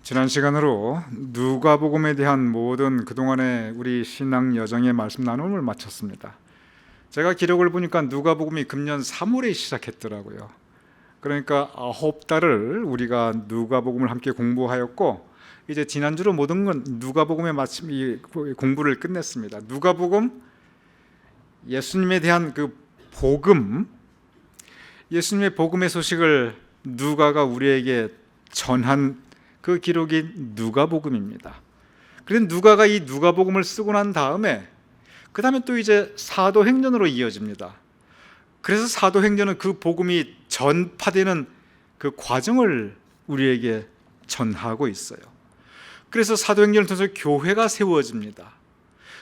지난 시간으로 누가복음에 대한 모든 그동안의 우리 신앙 여정의 말씀 나눔을 마쳤습니다. 제가 기록을 보니까 누가복음이 금년 3월에 시작했더라고요. 그러니까 9달을 우리가 누가복음을 함께 공부하였고, 이제 지난주로 모든 건 누가복음에 마침 이 공부를 끝냈습니다. 누가복음, 예수님에 대한 그 복음, 예수님의 복음의 소식을 누가가 우리에게 전한 그 기록이 누가복음입니다. 그래서 누가가 이 누가복음을 쓰고 난 다음에 그 다음에 또 이제 사도행전으로 이어집니다. 그래서 사도행전은 그 복음이 전파되는 그 과정을 우리에게 전하고 있어요. 그래서 사도행전을 통해서 교회가 세워집니다.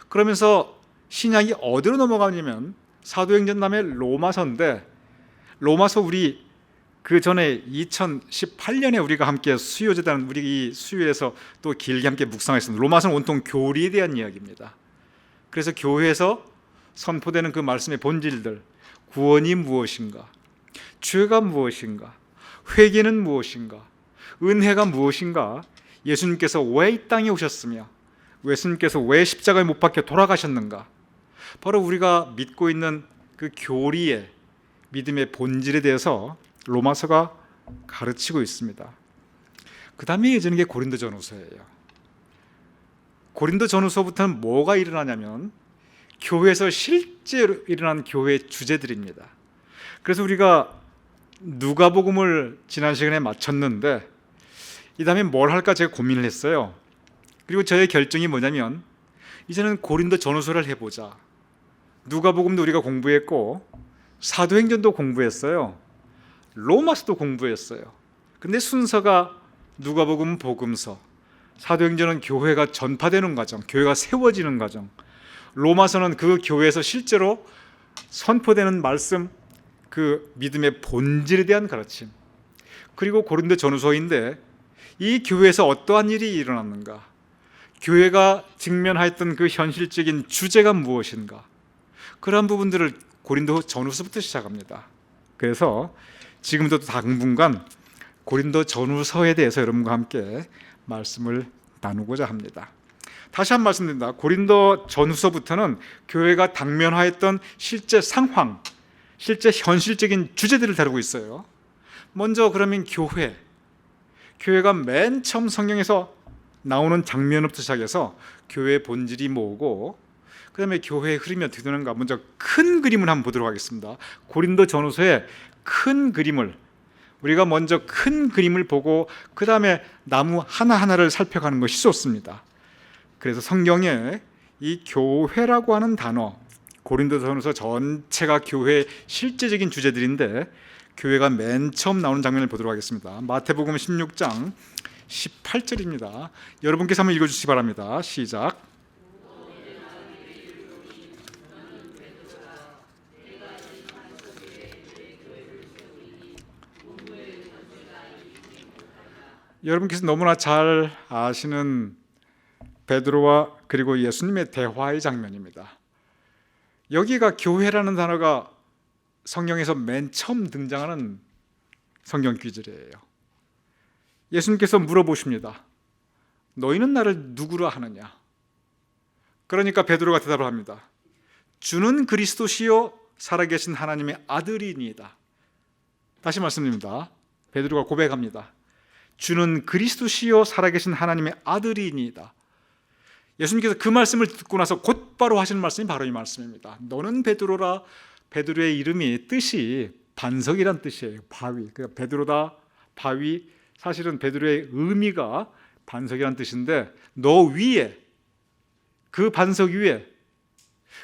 그러면서 신약이 어디로 넘어가냐면 사도행전 다음에 로마서인데, 로마서 우리 그 전에 2018년에 우리가 함께 수요재단 우리 이 수요에서 또 길게 함께 묵상했습니다. 로마서는 온통 교리에 대한 이야기입니다. 그래서 교회에서 선포되는 그 말씀의 본질들, 구원이 무엇인가, 죄가 무엇인가, 회개는 무엇인가, 은혜가 무엇인가, 예수님께서 왜 이 땅에 오셨으며 예수님께서 왜 십자가에 못 박혀 돌아가셨는가, 바로 우리가 믿고 있는 그 교리의 믿음의 본질에 대해서 로마서가 가르치고 있습니다. 그 다음에 이어지는 게 고린도전후서예요. 고린도전후서부터는 뭐가 일어나냐면 교회에서 실제로 일어난 교회의 주제들입니다. 그래서 우리가 누가복음을 지난 시간에 마쳤는데 이 다음에 뭘 할까 제가 고민을 했어요. 그리고 저의 결정이 뭐냐면 이제는 고린도전후서를 해보자. 누가복음도 우리가 공부했고 사도행전도 공부했어요. 로마서도 공부했어요. 근데 순서가 누가복음은 복음서, 사도행전은 교회가 전파되는 과정, 교회가 세워지는 과정, 로마서는 그 교회에서 실제로 선포되는 말씀, 그 믿음의 본질에 대한 가르침, 그리고 고린도전후서인데 이 교회에서 어떠한 일이 일어났는가, 교회가 직면하였던 그 현실적인 주제가 무엇인가, 그러한 부분들을 고린도전후서부터 시작합니다. 그래서 지금부터 당분간 고린도전후서에 대해서 여러분과 함께 말씀을 나누고자 합니다. 다시 한 번 말씀드립니다. 고린도전후서부터는 교회가 당면하였던 실제 상황, 실제 현실적인 주제들을 다루고 있어요. 먼저 그러면 교회가 맨 처음 성경에서 나오는 장면부터 시작해서 교회의 본질이 뭐고, 그 다음에 교회의 흐름이 어떻게 되는가, 먼저 큰 그림을 한번 보도록 하겠습니다. 고린도전후서의 큰 그림을, 우리가 먼저 큰 그림을 보고 그 다음에 나무 하나하나를 살펴가는 것이 좋습니다. 그래서 성경에 이 교회라고 하는 단어, 고린도전후서 전체가 교회의 실제적인 주제들인데 교회가 맨 처음 나오는 장면을 보도록 하겠습니다. 마태복음 16장 18절입니다. 여러분께서 한번 읽어주시기 바랍니다. 시작. 여러분께서 너무나 잘 아시는 베드로와 그리고 예수님의 대화의 장면입니다. 여기가 교회라는 단어가 성경에서 맨 처음 등장하는 성경 구절이에요. 예수님께서 물어보십니다. 너희는 나를 누구라 하느냐? 그러니까 베드로가 대답을 합니다. 주는 그리스도시요 살아계신 하나님의 아들이니이다. 다시 말씀드립니다. 베드로가 고백합니다. 주는 그리스도시요 살아계신 하나님의 아들이니이다. 예수님께서 그 말씀을 듣고 나서 곧바로 하시는 말씀이 바로 이 말씀입니다. 너는 베드로라. 베드로의 이름이 뜻이 반석이란 뜻이에요. 바위. 그러니까 베드로다, 바위. 사실은 베드로의 의미가 반석이란 뜻인데 너 위에, 그 반석 위에,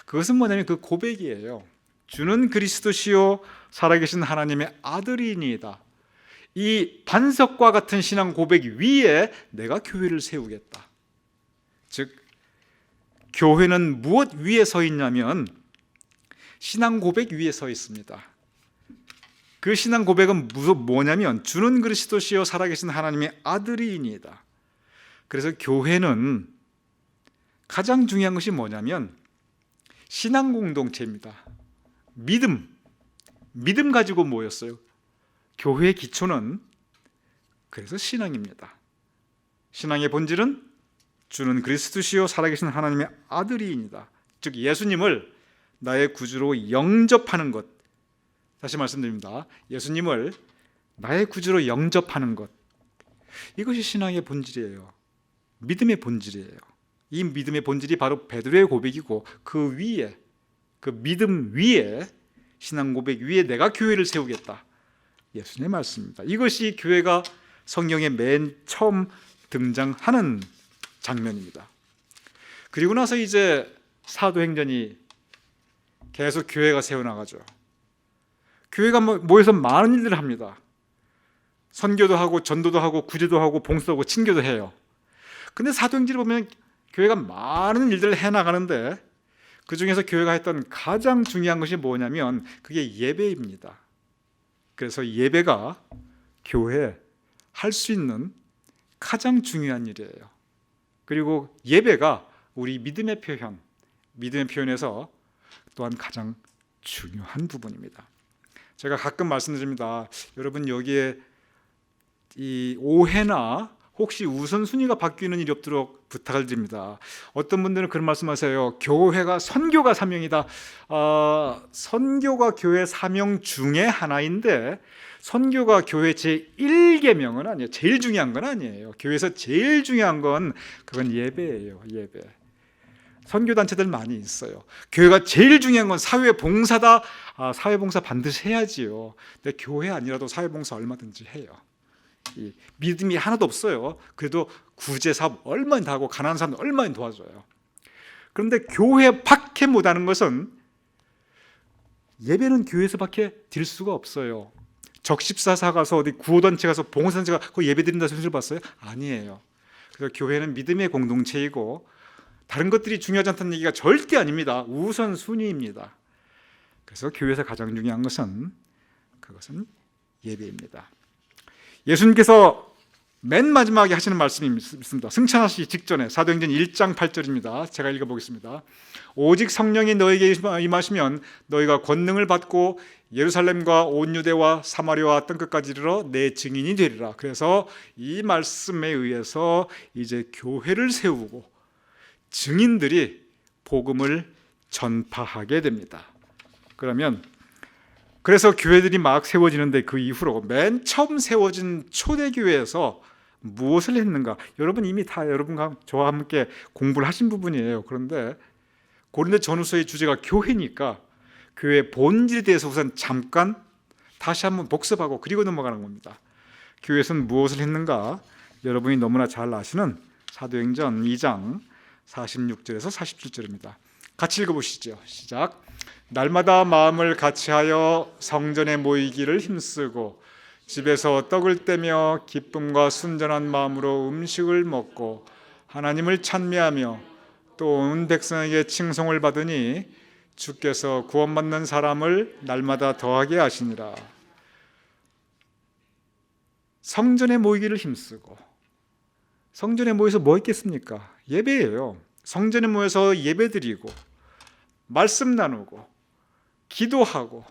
그것은 뭐냐면 그 고백이에요. 주는 그리스도시요 살아계신 하나님의 아들이니이다. 이 반석과 같은 신앙 고백 위에 내가 교회를 세우겠다. 즉 교회는 무엇 위에 서 있냐면 신앙 고백 위에 서 있습니다. 그 신앙 고백은 뭐냐면 주는 그리스도시요 살아계신 하나님의 아들이니이다. 그래서 교회는 가장 중요한 것이 뭐냐면 신앙 공동체입니다. 믿음 가지고 모였어요. 교회의 기초는 그래서 신앙입니다. 신앙의 본질은 주는 그리스도시요 살아계신 하나님의 아들이니이다. 즉 예수님을 나의 구주로 영접하는 것. 다시 말씀드립니다. 예수님을 나의 구주로 영접하는 것. 이것이 신앙의 본질이에요. 믿음의 본질이에요. 이 믿음의 본질이 바로 베드로의 고백이고 그 위에, 그 믿음 위에, 신앙 고백 위에 내가 교회를 세우겠다. 예수님의 말씀입니다. 이것이 교회가 성경에 맨 처음 등장하는 장면입니다. 그리고 나서 이제 사도행전이 계속 교회가 세워나가죠. 교회가 모여서 많은 일들을 합니다. 선교도 하고 전도도 하고 구제도 하고 봉사하고 친교도 해요. 근데 사도행전을 보면 교회가 많은 일들을 해나가는데 그 중에서 교회가 했던 가장 중요한 것이 뭐냐면 그게 예배입니다. 그래서 예배가 교회에 할 수 있는 가장 중요한 일이에요. 그리고 예배가 우리 믿음의 표현에서 또한 가장 중요한 부분입니다. 제가 가끔 말씀드립니다. 여러분 여기에 이 오해나 혹시 우선순위가 바뀌는 일이 없도록 부탁을 드립니다. 어떤 분들은 그런 말씀하세요. 교회가 선교가 사명이다. 선교가 교회 사명 중에 하나인데 선교가 교회 제1계명은 아니에요. 제일 중요한 건 아니에요. 교회에서 제일 중요한 건 그건 예배예요. 예배. 선교단체들 많이 있어요. 교회가 제일 중요한 건 사회봉사다. 사회봉사 반드시 해야지요. 근데 교회 아니라도 사회봉사 얼마든지 해요. 이 믿음이 하나도 없어요. 그래도 구제사업 얼마나 다 하고 가난한 사람 얼마나 도와줘요. 그런데 교회 밖에 못하는 것은 예배는 교회에서밖에 드릴 수가 없어요. 적십사사 가서 어디 구호단체 가서 봉사단체 가서 그 예배 드린다 소리를 봤어요? 아니에요. 그래서 교회는 믿음의 공동체이고 다른 것들이 중요하지 않다는 얘기가 절대 아닙니다. 우선순위입니다. 그래서 교회에서 가장 중요한 것은 그것은 예배입니다. 예수님께서 맨 마지막에 하시는 말씀이 있습니다. 승천하시기 직전에 사도행전 1장 8절입니다. 제가 읽어보겠습니다. 오직 성령이 너에게 임하시면 너희가 권능을 받고 예루살렘과 온 유대와 사마리아와 땅끝까지 이르러 내 증인이 되리라. 그래서 이 말씀에 의해서 이제 교회를 세우고 증인들이 복음을 전파하게 됩니다. 그래서 교회들이 막 세워지는데 그 이후로 맨 처음 세워진 초대교회에서 무엇을 했는가? 여러분 이미 다 여러분과 저와 함께 공부를 하신 부분이에요. 그런데 고린도 전후서의 주제가 교회니까 교회의 본질에 대해서 우선 잠깐 다시 한번 복습하고 그리고 넘어가는 겁니다. 교회에서는 무엇을 했는가? 여러분이 너무나 잘 아시는 사도행전 2장 46절에서 47절입니다. 같이 읽어보시죠. 시작. 날마다 마음을 같이하여 성전에 모이기를 힘쓰고 집에서 떡을 떼며 기쁨과 순전한 마음으로 음식을 먹고 하나님을 찬미하며 또 온 백성에게 칭송을 받으니 주께서 구원받는 사람을 날마다 더하게 하시니라. 성전에 모이기를 힘쓰고, 성전에 모여서 뭐 했겠습니까? 예배예요. 성전에 모여서 예배드리고 말씀 나누고 기도하고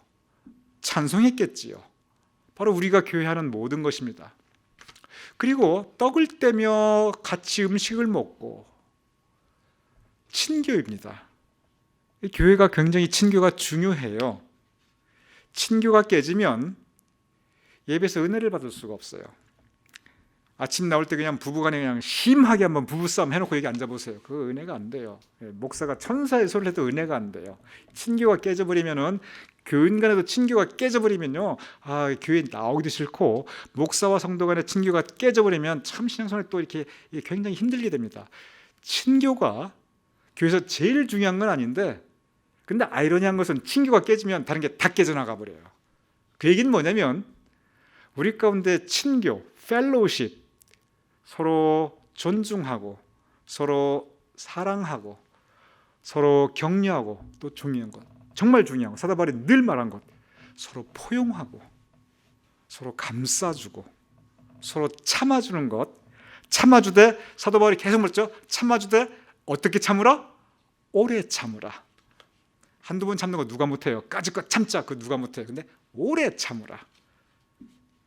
찬송했겠지요. 바로 우리가 교회 하는 모든 것입니다. 그리고 떡을 떼며 같이 음식을 먹고 친교입니다. 교회가 굉장히 친교가 중요해요. 친교가 깨지면 예배에서 은혜를 받을 수가 없어요. 아침 나올 때 그냥 부부간에 그냥 심하게 한번 부부싸움 해놓고 여기 앉아보세요. 그거 은혜가 안 돼요. 목사가 천사의 소리를 해도 은혜가 안 돼요. 친교가 깨져버리면은 교인 간에도 친교가 깨져버리면요, 교회 나오기도 싫고 목사와 성도 간의 친교가 깨져버리면 참 신앙생활이 또 이렇게 굉장히 힘들게 됩니다. 친교가 교회에서 제일 중요한 건 아닌데, 근데 아이러니한 것은 친교가 깨지면 다른 게 다 깨져나가 버려요. 그 얘기는 뭐냐면 우리 가운데 친교, 펠로우십, 서로 존중하고 서로 사랑하고 서로 격려하고 또 중요한 것, 정말 중요한 것, 사도 바울이 늘 말한 것, 서로 포용하고 서로 감싸주고 서로 참아주는 것. 참아주되, 사도 바울이 계속 말했죠. 참아주되 어떻게 참으라? 오래 참으라. 한두 번 참는 거 누가 못해요? 까짓것 참자, 그거 누가 못해요? 근데 오래 참으라,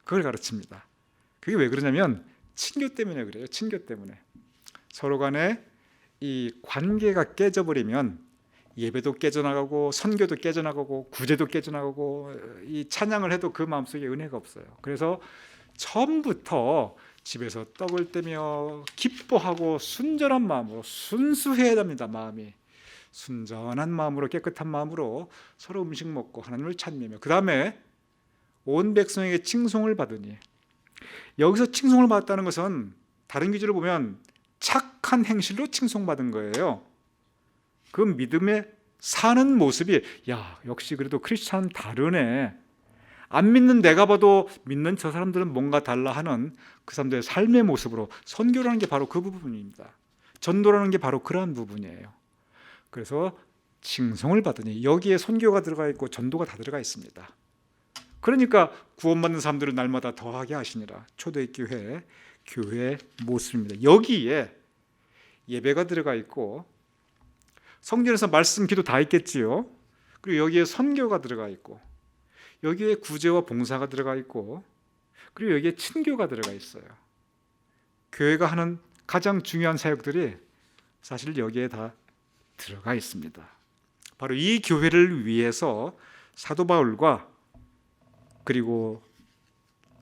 그걸 가르칩니다. 그게 왜 그러냐면 친교 때문에 그래요. 친교 때문에. 서로 간에 이 관계가 깨져버리면 예배도 깨져나가고 선교도 깨져나가고 구제도 깨져나가고 이 찬양을 해도 그 마음속에 은혜가 없어요. 그래서 처음부터 집에서 떡을 떼며 기뻐하고 순전한 마음으로 순수해야 됩니다. 마음이 순전한 마음으로 깨끗한 마음으로 서로 음식 먹고 하나님을 찬미하며 그 다음에 온 백성에게 칭송을 받으니, 여기서 칭송을 받았다는 것은 다른 기준으로 보면 착한 행실로 칭송받은 거예요. 그 믿음에 사는 모습이 야 역시 그래도 크리스찬은 다르네, 안 믿는 내가 봐도 믿는 저 사람들은 뭔가 달라 하는 그 사람들의 삶의 모습으로, 선교라는 게 바로 그 부분입니다. 전도라는 게 바로 그러한 부분이에요. 그래서 칭송을 받으니 여기에 선교가 들어가 있고 전도가 다 들어가 있습니다. 그러니까 구원받는 사람들을 날마다 더하게 하시니라. 초대교회 교회의 모습입니다. 여기에 예배가 들어가 있고 성전에서 말씀 기도 다 있겠지요. 그리고 여기에 선교가 들어가 있고 여기에 구제와 봉사가 들어가 있고 그리고 여기에 친교가 들어가 있어요. 교회가 하는 가장 중요한 사역들이 사실 여기에 다 들어가 있습니다. 바로 이 교회를 위해서 사도 바울과 그리고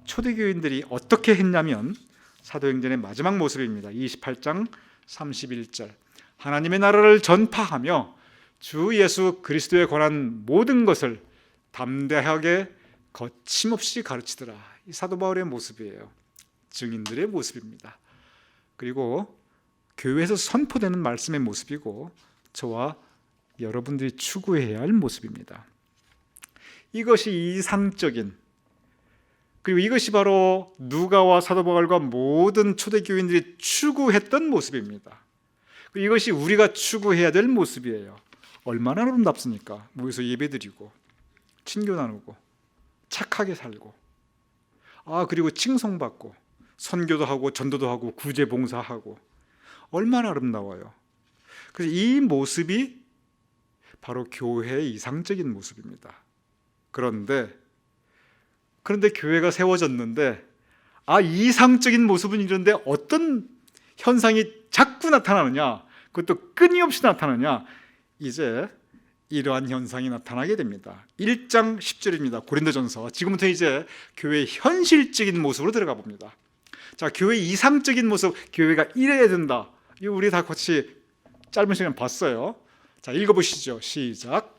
초대교인들이 어떻게 했냐면 사도행전의 마지막 모습입니다. 28장 31절 하나님의 나라를 전파하며 주 예수 그리스도에 관한 모든 것을 담대하게 거침없이 가르치더라. 이 사도 바울의 모습이에요. 증인들의 모습입니다. 그리고 교회에서 선포되는 말씀의 모습이고 저와 여러분들이 추구해야 할 모습입니다. 이것이 이상적인, 그리고 이것이 바로 누가와 사도 바울과 모든 초대교인들이 추구했던 모습입니다. 그리고 이것이 우리가 추구해야 될 모습이에요. 얼마나 아름답습니까? 모여서 예배드리고 친교 나누고 착하게 살고 그리고 칭송받고 선교도 하고 전도도 하고 구제 봉사하고 얼마나 아름다워요. 그래서 이 모습이 바로 교회의 이상적인 모습입니다. 그런데 교회가 세워졌는데 이상적인 모습은 이런데 어떤 현상이 자꾸 나타나느냐, 그것도 끊임없이 나타나느냐, 이제 이러한 현상이 나타나게 됩니다. 1장 10절입니다. 고린도전서. 지금부터 이제 교회의 현실적인 모습으로 들어가 봅니다. 자, 교회의 이상적인 모습, 교회가 이래야 된다. 이거 우리 다 같이 짧은 시간 봤어요. 자, 읽어보시죠. 시작.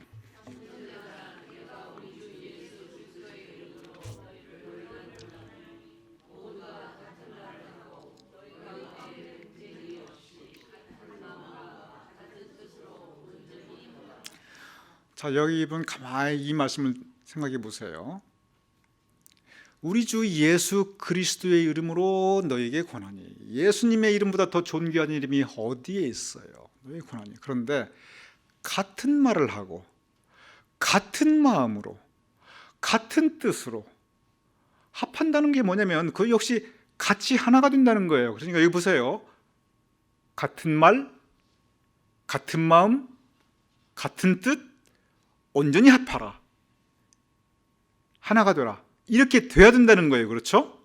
자, 여기 이분 가만히 이 말씀을 생각해 보세요. 우리 주 예수 그리스도의 이름으로 너에게 권하니. 예수님의 이름보다 더 존귀한 이름이 어디에 있어요? 너에게 권하니. 그런데 같은 말을 하고 같은 마음으로 같은 뜻으로 합한다는 게 뭐냐면 그 역시 같이 하나가 된다는 거예요. 그러니까 여기 보세요. 같은 말, 같은 마음, 같은 뜻, 온전히 합하라. 하나가 되라. 이렇게 돼야 된다는 거예요. 그렇죠?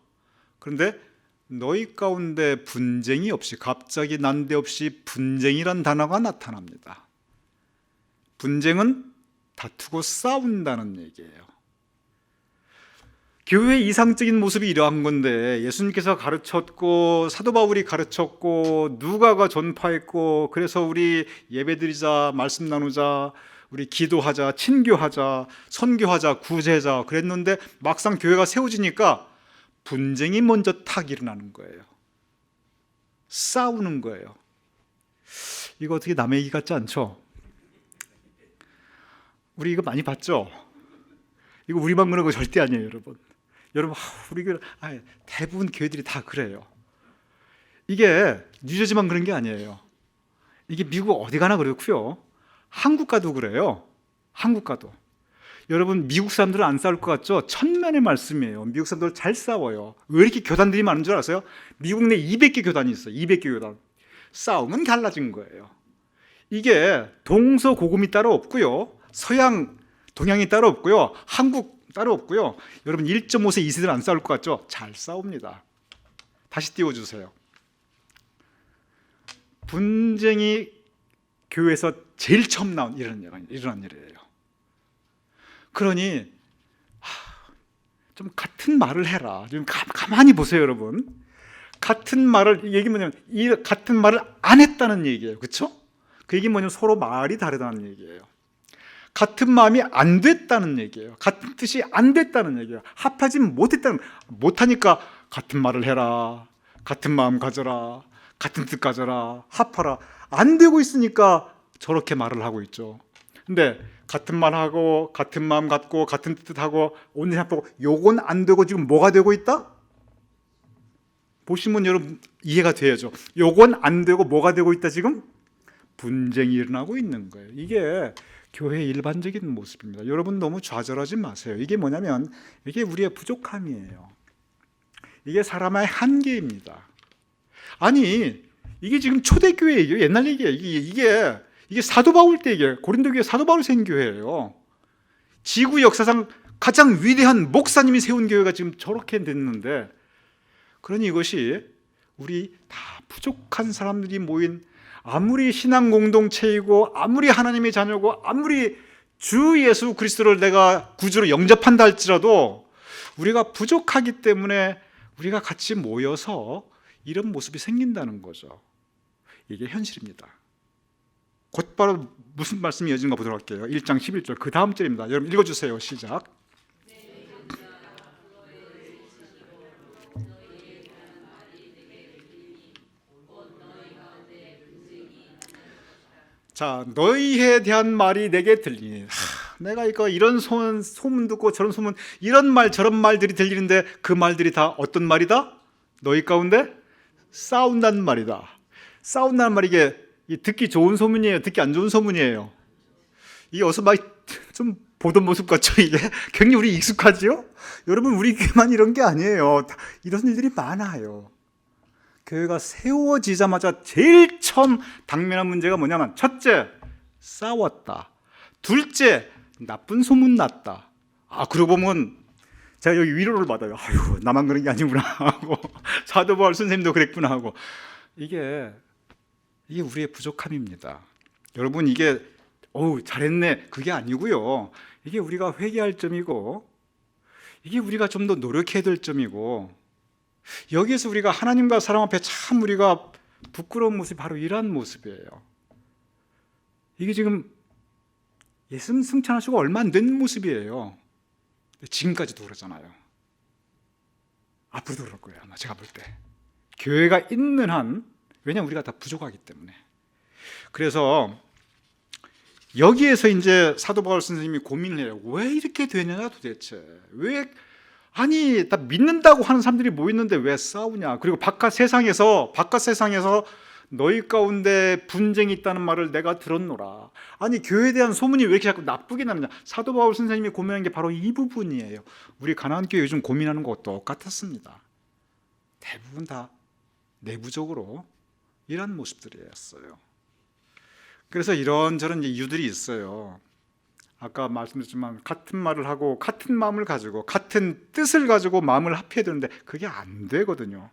그런데 너희 가운데 분쟁이 없이, 갑자기 난데없이 분쟁이란 단어가 나타납니다. 분쟁은 다투고 싸운다는 얘기예요. 교회의 이상적인 모습이 이러한 건데 예수님께서 가르쳤고 사도 바울이 가르쳤고 누가가 전파했고 그래서 우리 예배드리자, 말씀 나누자, 우리 기도하자, 친교하자, 선교하자, 구제하자 그랬는데 막상 교회가 세워지니까 분쟁이 먼저 탁 일어나는 거예요. 싸우는 거예요. 이거 어떻게 남의 얘기 같지 않죠? 우리 이거 많이 봤죠? 이거 우리만 그런 거 절대 아니에요, 여러분. 여러분, 우리 대부분 교회들이 다 그래요. 이게 뉴저지만 그런 게 아니에요. 이게 미국 어디 가나 그렇고요. 한국 가도 그래요. 한국 가도. 여러분, 미국 사람들은 안 싸울 것 같죠? 천만의 말씀이에요. 미국 사람들 잘 싸워요. 왜 이렇게 교단들이 많은 줄 아세요? 미국 내 200개 교단이 있어요. 200개 교단. 싸움은 갈라진 거예요. 이게 동서고금이 따로 없고요. 서양, 동양이 따로 없고요. 한국 따로 없고요. 여러분 1.5세, 2세들 안 싸울 것 같죠? 잘 싸웁니다. 다시 띄워주세요. 분쟁이 교회에서 제일 처음 나온 일어난 일이에요. 그러니 좀 같은 말을 해라. 지금 가만히 보세요, 여러분. 같은 말을, 얘기 뭐냐면 같은 말을 안 했다는 얘기예요. 그렇죠? 그 얘기 뭐냐면 서로 말이 다르다는 얘기예요. 같은 마음이 안 됐다는 얘기예요. 같은 뜻이 안 됐다는 얘기예요. 합하지 못하니까 같은 말을 해라, 같은 마음 가져라, 같은 뜻 가져라, 합하라. 안 되고 있으니까 저렇게 말을 하고 있죠. 근데 같은 말하고 같은 마음 갖고 같은 뜻하고 온전히 합하고 요건 안 되고 지금 뭐가 되고 있다? 보시면 여러분 이해가 돼야죠. 요건 안 되고 뭐가 되고 있다? 지금 분쟁이 일어나고 있는 거예요. 이게 교회의 일반적인 모습입니다. 여러분 너무 좌절하지 마세요. 이게 뭐냐면 이게 우리의 부족함이에요. 이게 사람의 한계입니다. 아니 이게 지금 초대교회 얘기예요. 옛날 얘기예요. 이게 사도 바울 때 얘기예요. 고린도 교회 사도 바울 세운 교회예요. 지구 역사상 가장 위대한 목사님이 세운 교회가 지금 저렇게 됐는데, 그러니 이것이 우리 다 부족한 사람들이 모인, 아무리 신앙 공동체이고 아무리 하나님의 자녀고 아무리 주 예수 그리스도를 내가 구주로 영접한다 할지라도 우리가 부족하기 때문에 우리가 같이 모여서 이런 모습이 생긴다는 거죠. 이게 현실입니다. 곧바로 무슨 말씀이 이어지는가 보도록 할게요. 1장 11절 그 다음 절입니다. 여러분 읽어주세요. 시작. 자, 너희에 대한 말이 내게 들리니, 내가 이런 소문 듣고 저런 소문, 이런 말 저런 말들이 들리는데 그 말들이 다 어떤 말이다? 너희 가운데 싸운다는 말이다. 싸운다는 말이 이게 듣기 좋은 소문이에요? 듣기 안 좋은 소문이에요? 이게 어서 막 좀 보던 모습 같죠? 이게 굉장히 우리 익숙하지요? 여러분 우리 교회만 이런 게 아니에요. 이런 일들이 많아요. 교회가 세워지자마자 제일 처음 당면한 문제가 뭐냐면, 첫째, 싸웠다. 둘째, 나쁜 소문 났다. 그러고 보면 제가 여기 위로를 받아요. 아유, 나만 그런 게 아니구나 하고, 사도 바울 선생님도 그랬구나 하고. 이게 우리의 부족함입니다. 여러분 이게 잘했네 그게 아니고요. 이게 우리가 회개할 점이고, 이게 우리가 좀 더 노력해야 될 점이고, 여기에서 우리가 하나님과 사람 앞에 참 우리가 부끄러운 모습이 바로 이러한 모습이에요. 이게 지금 예수님 승천하시고 얼마 안 된 모습이에요. 지금까지도 그러잖아요. 앞으로도 그럴 거예요. 아마 제가 볼 때 교회가 있는 한, 왜냐하면 우리가 다 부족하기 때문에. 그래서 여기에서 이제 사도 바울 선생님이 고민을 해요. 왜 이렇게 되느냐 도대체. 아니 다 믿는다고 하는 사람들이 모였는데 왜 싸우냐. 그리고 바깥 세상에서 너희 가운데 분쟁이 있다는 말을 내가 들었노라. 아니 교회에 대한 소문이 왜 이렇게 자꾸 나쁘게 나느냐. 사도 바울 선생님이 고민한 게 바로 이 부분이에요. 우리 가나안 교회 요즘 고민하는 거 똑같았습니다. 대부분 다 내부적으로 이런 모습들이었어요. 그래서 이런저런 이유들이 있어요. 아까 말씀드렸지만 같은 말을 하고 같은 마음을 가지고 같은 뜻을 가지고 마음을 합해야 되는데 그게 안 되거든요.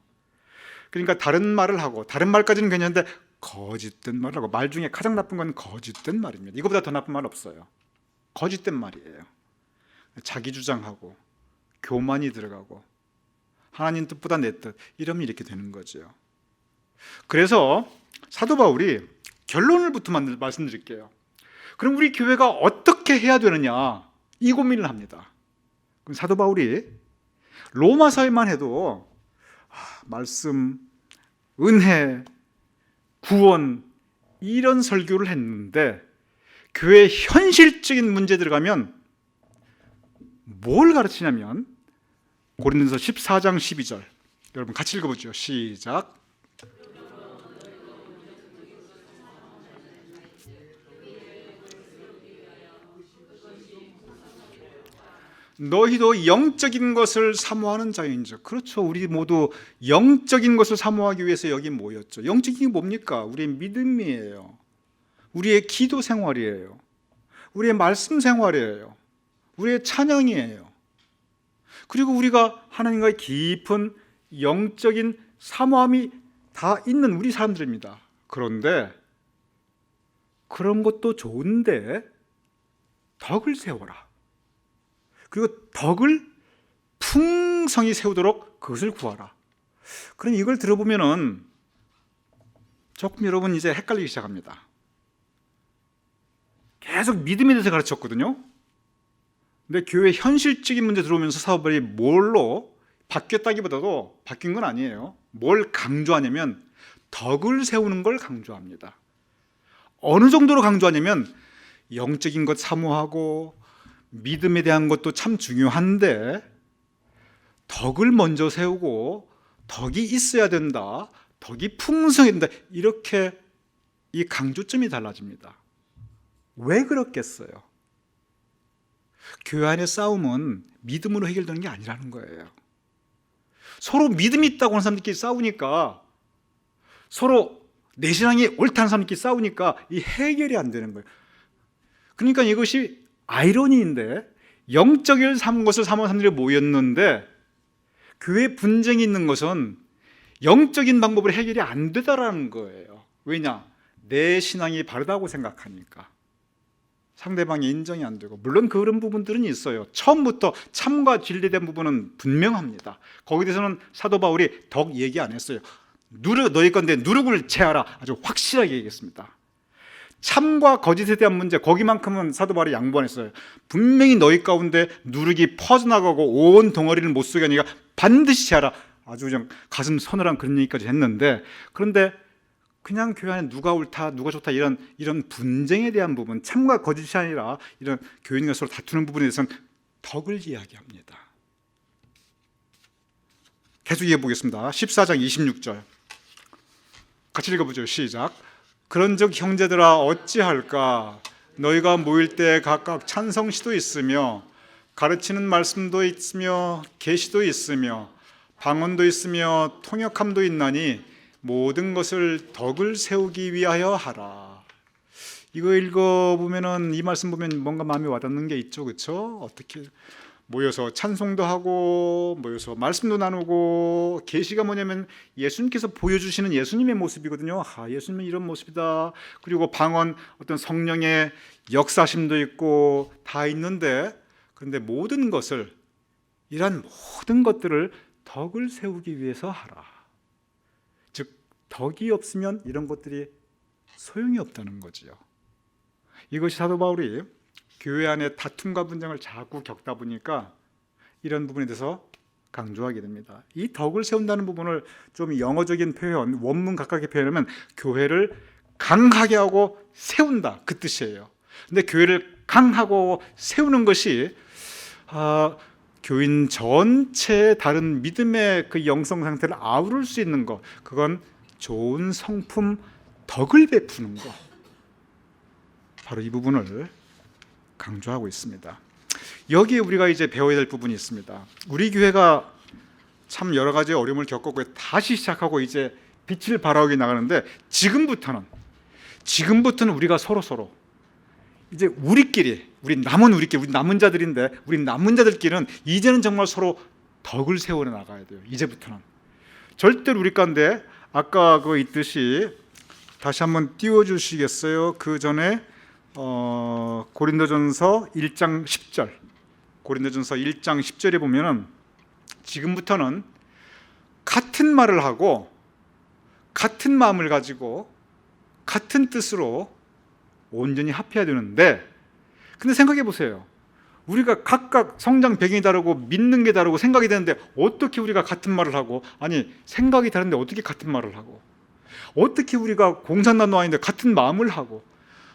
그러니까 다른 말을 하고, 다른 말까지는 괜찮은데 거짓된 말을 하고, 말 중에 가장 나쁜 건 거짓된 말입니다. 이거보다 더 나쁜 말 없어요. 거짓된 말이에요. 자기 주장하고 교만이 들어가고 하나님 뜻보다 내 뜻, 이러면 이렇게 되는 거죠. 그래서 사도 바울이 결론을부터 말씀드릴게요. 그럼 우리 교회가 어떻게 해야 되느냐, 이 고민을 합니다. 그럼 사도 바울이 로마서에만 해도 말씀, 은혜, 구원 이런 설교를 했는데, 교회의 현실적인 문제 들어가면 뭘 가르치냐면 고린도서 14장 12절 여러분 같이 읽어보죠. 시작. 너희도 영적인 것을 사모하는 자인즉. 그렇죠. 우리 모두 영적인 것을 사모하기 위해서 여기 모였죠. 영적인 게 뭡니까? 우리의 믿음이에요. 우리의 기도 생활이에요. 우리의 말씀 생활이에요. 우리의 찬양이에요. 그리고 우리가 하나님과의 깊은 영적인 사모함이 다 있는 우리 사람들입니다. 그런데 그런 것도 좋은데 덕을 세워라. 그리고 덕을 풍성히 세우도록 그것을 구하라. 그러니 이걸 들어보면은 조금 여러분 이제 헷갈리기 시작합니다. 계속 믿음에 대해서 가르쳤거든요. 근데 교회 현실적인 문제 들어오면서 사도바울이 뭘로 바뀌었다기보다도 바뀐 건 아니에요. 뭘 강조하냐면 덕을 세우는 걸 강조합니다. 어느 정도로 강조하냐면 영적인 것 사모하고 믿음에 대한 것도 참 중요한데 덕을 먼저 세우고 덕이 있어야 된다, 덕이 풍성해야 된다, 이렇게 이 강조점이 달라집니다. 왜 그렇겠어요? 교회 안의 싸움은 믿음으로 해결되는 게 아니라는 거예요. 서로 믿음이 있다고 하는 사람들끼리 싸우니까, 서로 내 신앙이 옳다는 사람들끼리 싸우니까 이 해결이 안 되는 거예요. 그러니까 이것이 아이러니인데, 영적인 것을 사모하는 사람들이 모였는데 교회 분쟁이 있는 것은 영적인 방법으로 해결이 안 되다라는 거예요. 왜냐? 내 신앙이 바르다고 생각하니까. 상대방이 인정이 안 되고, 물론 그런 부분들은 있어요. 처음부터 참과 진리된 부분은 분명합니다. 거기에 대해서는 사도 바울이 덕 얘기 안 했어요. 너희 건데 누룩을 채하라, 아주 확실하게 얘기했습니다. 참과 거짓에 대한 문제, 거기만큼은 사도 바울이 양보 안 했어요. 분명히 너희 가운데 누룩이 퍼져나가고 온 덩어리를 못 쓰게 하니까 반드시 채하라, 아주 그냥 가슴 서늘한 그런 얘기까지 했는데, 그런데 그냥 교회 안에 누가 옳다 누가 좋다 이런 분쟁에 대한 부분, 참과 거짓이 아니라 이런 교인과 서로 다투는 부분에 대해서는 덕을 이야기합니다. 계속 이어가 보겠습니다. 14장 26절 같이 읽어보죠. 시작. 그런즉 형제들아 어찌할까? 너희가 모일 때 각각 찬성시도 있으며 가르치는 말씀도 있으며 계시도 있으며 방언도 있으며 통역함도 있나니 모든 것을 덕을 세우기 위하여 하라. 이거 읽어보면은, 이 말씀 보면 뭔가 마음에 와닿는 게 있죠, 그렇죠? 어떻게 모여서 찬송도 하고 모여서 말씀도 나누고, 계시가 뭐냐면 예수님께서 보여주시는 예수님의 모습이거든요. 예수님은 이런 모습이다. 그리고 방언, 어떤 성령의 역사심도 있고 다 있는데, 그런데 모든 것을, 이러한 모든 것들을 덕을 세우기 위해서 하라. 즉 덕이 없으면 이런 것들이 소용이 없다는 거지요. 이것이 사도 바울이 교회 안에 다툼과 분쟁을 자꾸 겪다 보니까 이런 부분에 대해서 강조하게 됩니다. 이 덕을 세운다는 부분을 좀 영어적인 표현, 원문 각각의 표현하면 교회를 강하게 하고 세운다, 그 뜻이에요. 근데 교회를 강하고 세우는 것이 교인 전체의 다른 믿음의 그 영성 상태를 아우를 수 있는 것, 그건 좋은 성품, 덕을 베푸는 것, 바로 이 부분을 강조하고 있습니다. 여기에 우리가 이제 배워야 될 부분이 있습니다. 우리 교회가 참 여러 가지 어려움을 겪었고 다시 시작하고 이제 빛을 발하게 나가는데, 지금부터는 우리가 서로 이제 우리 남은 자들인데, 우리 남은 자들끼리는 이제는 정말 서로 덕을 세워 나가야 돼요. 이제부터는 절대로 우리 가운데, 아까 그 있듯이 다시 한번 띄워주시겠어요? 그 전에 고린도전서 1장 10절, 고린도전서 1장 10절에 보면은 지금부터는 같은 말을 하고 같은 마음을 가지고 같은 뜻으로 온전히 합해야 되는데, 근데 생각해 보세요. 우리가 각각 성장 배경이 다르고 믿는 게 다르고 생각이 다른데 어떻게 우리가 같은 말을 하고, 아니 생각이 다른데 어떻게 같은 말을 하고, 어떻게 우리가 공산당노아인데 같은 마음을 하고,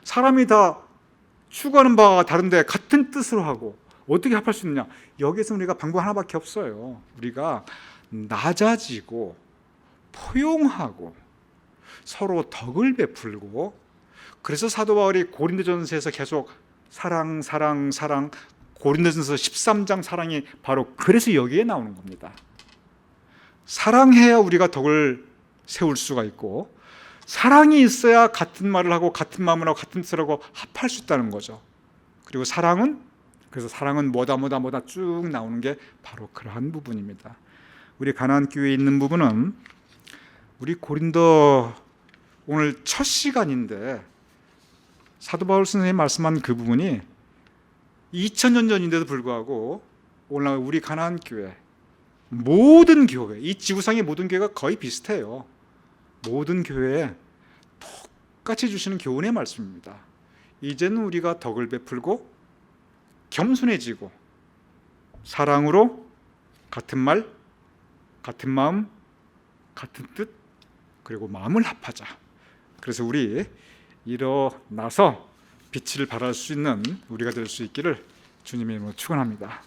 사람이 다 추구하는 바가 다른데 같은 뜻으로 하고 어떻게 합할 수 있느냐? 여기서 우리가 방법 하나밖에 없어요. 우리가 낮아지고 포용하고 서로 덕을 베풀고, 그래서 사도 바울이 고린도전서에서 계속 사랑 고린도전서 13장 사랑이 바로 그래서 여기에 나오는 겁니다. 사랑해야 우리가 덕을 세울 수가 있고, 사랑이 있어야 같은 말을 하고 같은 마음을 하고 같은 뜻을 하고 합할 수 있다는 거죠. 그리고 그래서 사랑은 뭐다 쭉 나오는 게 바로 그러한 부분입니다. 우리 가나안 교회에 있는 부분은 우리 고린도 오늘 첫 시간인데 사도 바울 선생님이 말씀한 그 부분이 2000년 전인데도 불구하고 오늘 우리 가나안 교회 모든 교회, 이 지구상의 모든 교회가 거의 비슷해요. 모든 교회에 똑같이 주시는 교훈의 말씀입니다. 이제는 우리가 덕을 베풀고 겸손해지고 사랑으로 같은 말, 같은 마음, 같은 뜻, 그리고 마음을 합하자. 그래서 우리 일어나서 빛을 발할 수 있는 우리가 될 수 있기를 주님의 이름으로 축원합니다.